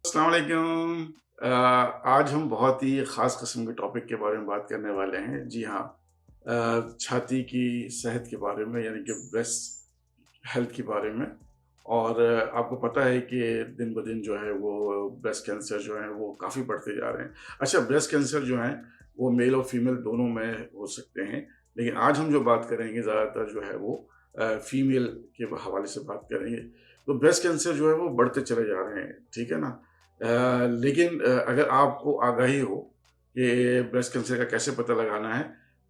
अस्सलाम वालेकुम। आज हम बहुत ही ख़ास किस्म के टॉपिक के बारे में बात करने वाले हैं। जी हाँ, छाती की सेहत के बारे में यानी कि ब्रेस्ट हेल्थ के बारे में। और आपको पता है कि दिन-ब-दिन जो है वो ब्रेस्ट कैंसर जो है वो काफ़ी बढ़ते जा रहे हैं। अच्छा, ब्रेस्ट कैंसर जो है वो मेल और फीमेल दोनों में हो सकते हैं, लेकिन आज हम जो बात करेंगे ज़्यादातर जो है वो फीमेल के हवाले से बात करेंगे। तो ब्रेस्ट कैंसर जो है वो बढ़ते चले जा रहे हैं, ठीक है ना? लेकिन अगर आपको आगाही हो कि ब्रेस्ट कैंसर का कैसे पता लगाना है,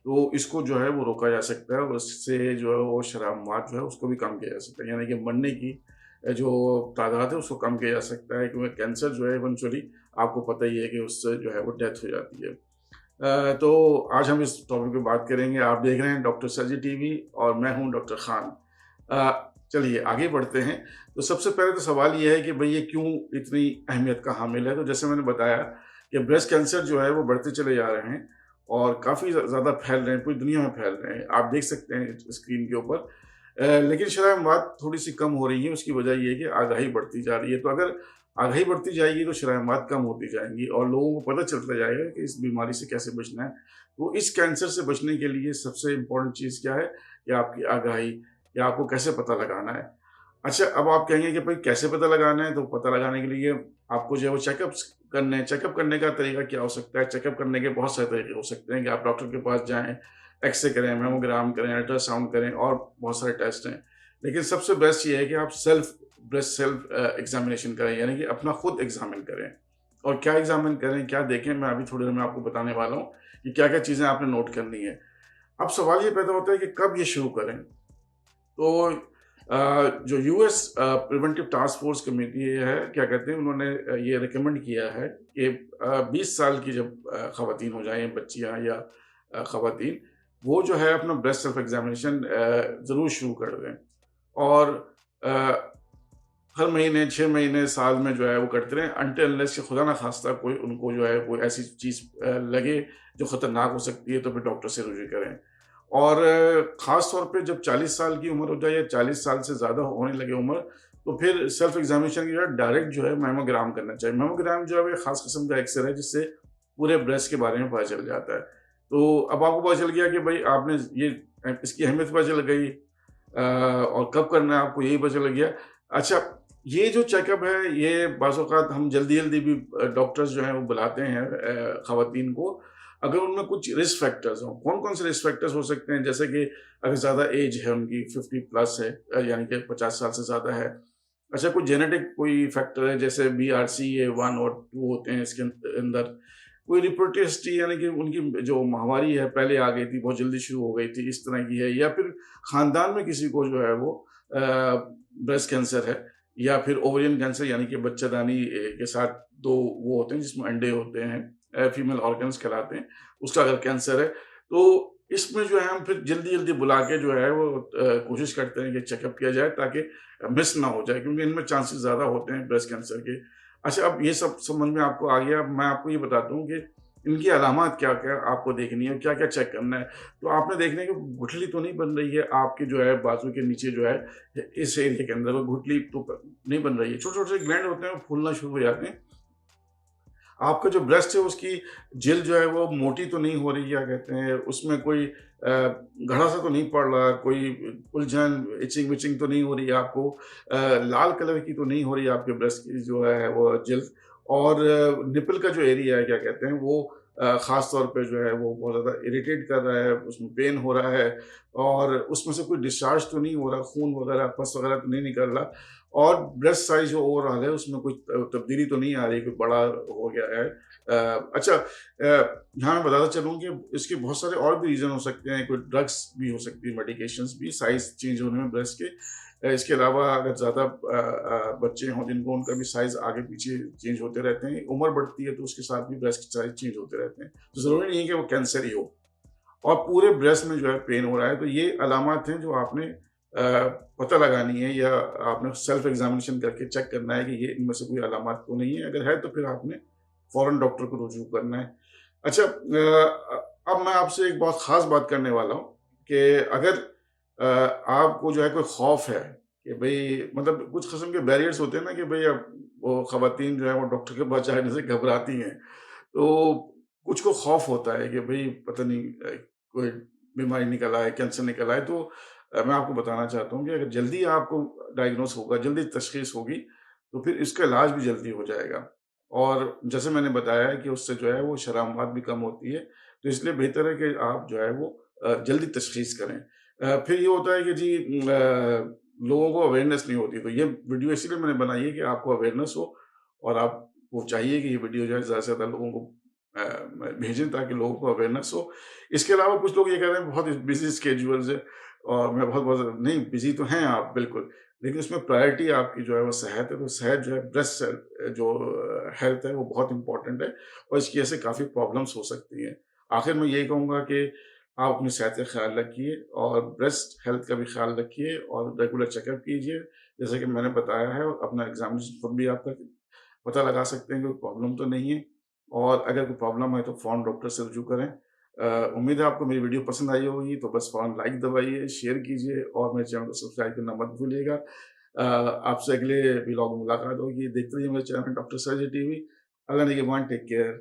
तो इसको जो है वो रोका जा सकता है और उससे जो है वो शराब-मात जो है उसको भी कम किया जा सकता है। यानी कि मरने की जो तादाद है उसको कम किया जा सकता है, क्योंकि कैंसर जो है इवेंचुअली आपको पता ही है कि उससे जो है वो डेथ हो जाती है। तो आज हम इस टॉपिक पे बात करेंगे। आप देख रहे हैं डॉक्टर सरजी टीवी और मैं हूँ डॉक्टर खान। चलिए आगे बढ़ते हैं। तो सबसे पहले तो सवाल ये है कि भई ये क्यों इतनी अहमियत का हामिल है? तो जैसे मैंने बताया कि ब्रेस्ट कैंसर जो है वो बढ़ते चले जा रहे हैं और काफ़ी ज़्यादा फैल रहे हैं, पूरी दुनिया में फैल रहे हैं। आप देख सकते हैं स्क्रीन के ऊपर। लेकिन शराब-मात थोड़ी-सी कम हो रही है, उसकी वजह ये है कि आगाही बढ़ती जा रही है। तो अगर आगाही बढ़ती जाएगी तो शराब-मात कम होती जाएँगी और लोगों को पता चलता जाएगा कि इस बीमारी से कैसे बचना है। तो इस कैंसर से बचने के लिए सबसे इम्पोर्टेंट चीज़ क्या है कि आपकी आगाही, या आपको कैसे पता लगाना है। अच्छा, अब आप कहेंगे कि भाई कैसे पता लगाना है? तो पता लगाने के लिए आपको जो है वो चेकअप्स करने हैं। चेकअप करने का तरीका क्या हो सकता है? चेकअप करने के बहुत सारे तरीके हो सकते हैं कि आप डॉक्टर के पास जाएँ, एक्स-रे करें, मैमोग्राम करें, अल्ट्रासाउंड करें और बहुत सारे टेस्ट हैं। लेकिन सबसे बेस्ट ये है कि आप सेल्फ एग्ज़ामिनेशन करें, यानी कि अपना खुद एग्ज़ामिन करें। और क्या एग्ज़ामिन करें, क्या देखें, मैं अभी थोड़ी देर में आपको बताने वाला हूँ कि क्या-क्या चीज़ें आपने नोट करनी है। अब सवाल ये पैदा होता है कि कब ये शुरू करें? तो जो US preventive task force committee है, क्या कहते हैं, उन्होंने ये रिकमेंड किया है कि 20 साल की जब खवातीन हो जाएँ, बच्चियाँ या खवातीन, वो जो है अपना ब्रेस्ट सेल्फ एग्ज़ामिनेशन ज़रूर शुरू कर दें। और अ, हर महीने, 6 महीने, साल में जो है वो करते रहें, अनटिल अनलेस कि खुदा ना ख़ास्ता कोई उनको जो है कोई ऐसी चीज़ लगे जो ख़तरनाक हो सकती है, तो फिर डॉक्टर से रुजू करें। और ख़ास तौर पे जब 40 साल की उम्र हो जाए या 40 साल से ज़्यादा होने लगे उम्र, तो फिर सेल्फ एग्ज़ामिनेशन की जगह डायरेक्ट जो है मैमोग्राम करना चाहिए। मैमोग्राम जो है वो एक ख़ास किस्म का एक्स-रे है जिससे पूरे ब्रेस्ट के बारे में पता चल जाता है। तो अब आपको पता चल गया कि भई आपने ये इसकी अहमियत पता चल गई, और कब करना है आपको यही पता चल गया। अच्छा, ये जो चेकअप है ये बाज़ औक़ात हम जल्दी-जल्दी भी डॉक्टर्स जो हैं वो बुलाते हैं ख़वातीन को, अगर उनमें कुछ रिस्क फैक्टर्स हों। कौन-कौन से रिस्क फैक्टर्स हो सकते हैं? जैसे कि अगर ज़्यादा एज है उनकी, 50 प्लस है, यानी कि 50 साल से ज़्यादा है। अच्छा, कोई जेनेटिक कोई फैक्टर है, जैसे BRCA1 और 2 होते हैं इसके अंदर। कोई रिपोर्टेड हिस्ट्री, यानी कि उनकी जो माहवारी है पहले आ गई थी, बहुत जल्दी शुरू हो गई थी, इस तरह की है, या फिर ख़ानदान में किसी को जो है वो ब्रेस्ट कैंसर है, या फिर ओवेरियन कैंसर, यानी कि बच्चेदानी के साथ 2 वो होते हैं जिसमें अंडे होते हैं, फीमेल ऑर्गन्स कहलाते हैं, उसका अगर कैंसर है, तो इसमें जो है हम फिर जल्दी-जल्दी बुला के जो है वो कोशिश करते हैं कि चेकअप किया जाए ताकि मिस ना हो जाए, क्योंकि इनमें चांसेस ज़्यादा होते हैं ब्रेस्ट कैंसर के। अच्छा, अब ये सब समझ में आपको आ गया। अब मैं आपको ये बताता हूँ कि इनकी अलामात क्या-क्या आपको देखनी है, क्या-क्या चेक करना है। तो आपने देखना है कि गुठली तो नहीं बन रही है आपके जो है बाजू के नीचे जो है, इस एरिया के अंदर वो गुठली तो नहीं बन रही है। छोटे-छोटे से ग्लैंड होते हैं वो फूलना शुरू हो जाते हैं। आपका जो ब्रेस्ट है उसकी जेल जो है वो मोटी तो नहीं हो रही, क्या कहते हैं, उसमें कोई घड़ा सा तो नहीं पड़ रहा, कोई उलझन, इचिंग-विचिंग तो नहीं हो रही है आपको, लाल कलर की तो नहीं हो रही है आपके ब्रेस्ट की जो है वो जेल, और निपल का जो एरिया है, क्या कहते हैं, वो ख़ास तौर पे जो है वो बहुत ज़्यादा इरिटेट कर रहा है, उसमें पेन हो रहा है, और उसमें से कोई डिस्चार्ज तो नहीं हो रहा, खून वगैरह, पस वगैरह तो नहीं निकल रहा, और ब्रेस्ट साइज़ जो ओवरऑल है उसमें कोई तब्दीली तो नहीं आ रही, कोई बड़ा हो गया है। अच्छा, यहाँ मैं बताता चलूँ कि इसके बहुत सारे और भी रीज़न हो सकते हैं, कोई ड्रग्स भी हो सकती है, मेडिकेशंस भी, साइज़ चेंज होने में ब्रेस्ट के। इसके अलावा अगर ज़्यादा बच्चे हों जिनको, उनका भी साइज़ आगे-पीछे चेंज होते रहते हैं। उम्र बढ़ती है तो उसके साथ भी ब्रेस्ट के साइज़ चेंज होते रहते हैं। तो ज़रूरी नहीं है कि वो कैंसर ही हो। और पूरे ब्रेस्ट में जो है पेन हो रहा है, तो ये अलामत हैं जो आपने पता लगानी है, या आपने सेल्फ एग्ज़ामिनेशन करके चेक करना है कि ये इनमें से कोई अलामत तो नहीं है। अगर है तो फिर आपने फ़ौरन डॉक्टर को रुजू करना है। अच्छा, अब मैं आपसे एक बहुत ख़ास बात करने वाला हूँ कि अगर आपको जो है कोई खौफ़ है कि भई मतलब कुछ किस्म के बैरियर्स होते हैं ना कि भई अब वो ख़वातीन जो है वो डॉक्टर के पास जाने से घबराती हैं। तो कुछ को खौफ होता है कि भई पता नहीं कोई बीमारी निकल आए, कैंसर निकल आए। तो मैं आपको बताना चाहता हूँ कि अगर जल्दी आपको डायग्नोज़ होगा, जल्दी तशख़ीस होगी, तो फिर इसका इलाज भी जल्दी हो जाएगा। और जैसे मैंने बताया है कि उससे जो है वो शराब-मात भी कम होती है, तो इसलिए बेहतर है कि आप जो है वो जल्दी तशख़ीस करें। फिर ये होता है कि जी लोगों को अवेयरनेस नहीं होती, तो ये वीडियो इसीलिए मैंने बनाई है कि आपको अवेयरनेस हो और आपको चाहिए कि ये वीडियो जो है ज़्यादा से ज़्यादा लोगों को भेजें ताकि लोगों को अवेयरनेस हो। इसके अलावा कुछ लोग ये कह रहे हैं बहुत बिज़ी स्केड्यूल्स है और मैं बहुत-बहुत नहीं बिज़ी तो हैं आप बिल्कुल, लेकिन उसमें प्रायोरिटी आपकी जो है वो सेहत है, तो सेहत जो है ब्रेस्ट जो हेल्थ है वो बहुत इम्पोर्टेंट है और इसकी वजह से काफ़ी प्रॉब्लम्स हो सकती हैं। आखिर में यही कहूँगा कि आप अपनी सेहत का ख़्याल रखिए और ब्रेस्ट हेल्थ का भी ख़्याल रखिए और रेगुलर चेकअप कीजिए। जैसे कि मैंने बताया है और अपना एग्ज़ामिनेशन खुद भी आप पता लगा सकते हैं कि कोई प्रॉब्लम तो नहीं है और अगर कोई प्रॉब्लम है तो फ़ौरन डॉक्टर से रुजू करें। उम्मीद है आपको मेरी वीडियो पसंद आई होगी, तो बस फ़ौरन लाइक दबाइए, शेयर कीजिए और मेरे चैनल को सब्सक्राइब करना मत भूलिएगा। आपसे अगले व्लॉग में मुलाकात होगी। देखते रहिए मेरे चैनल डॉक्टर सर्जी टीवी। अल्लाह निगहबान, टेक केयर।